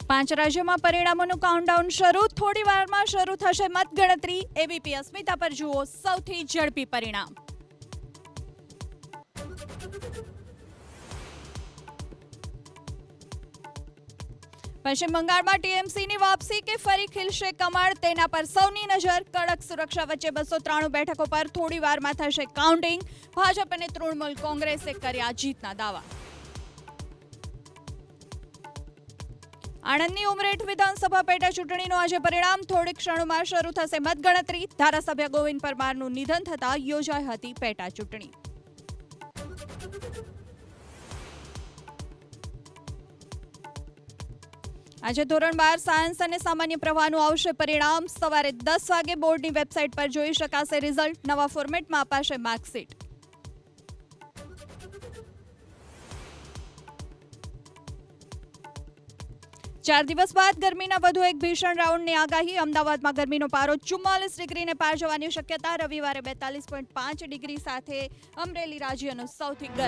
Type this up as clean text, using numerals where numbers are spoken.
પાંચ રાજ્યોમાં પરિણામોનું કાઉન્ટડાઉન શરૂ. થોડી વારમાં શરૂ થશે મતગણતરી. એબીપી અસ્મિતા પર જુઓ સૌથી ઝડપી પરિણામ. પશ્ચિમ બંગાળમાં ટીએમસીની વાપસી કે ફરી ખીલશે કમળ, તેના પર સૌની નજર. કડક સુરક્ષા વચ્ચે 293 બેઠકો પર થોડી વારમાં થશે કાઉન્ટિંગ. ભાજપ અને તૃણમૂલ કોંગ્રેસે કર્યા જીતના દાવા. આણંદની ઉમરેઠ વિધાનસભા પેટા ચૂંટણીનું આજે પરિણામ. થોડી ક્ષણોમાં શરૂ થશે મતગણતરી. ધારાસભ્ય ગોવિંદ પરમારનું નિધન થતાં યોજાઈ હતી પેટા ચૂંટણી. આજે ધોરણ 12 સાયન્સ અને સામાન્ય પ્રવાહનું આવશે પરિણામ. સવારે 10 વાગે બોર્ડની વેબસાઇટ પર જોઈ શકાશે રિઝલ્ટ. નવા ફોર્મેટમાં અપાશે માર્કશીટ. ચાર દિવસ બાદ ગરમીના વધુ એક ભીષણ રાઉન્ડની આગાહી. અમદાવાદમાં ગરમીનો પારો 44 ડિગ્રીને પાર જવાની શક્યતા. રવિવારે 42.5 ડિગ્રી સાથે અમરેલી રાજ્યનું સૌથી ગરમ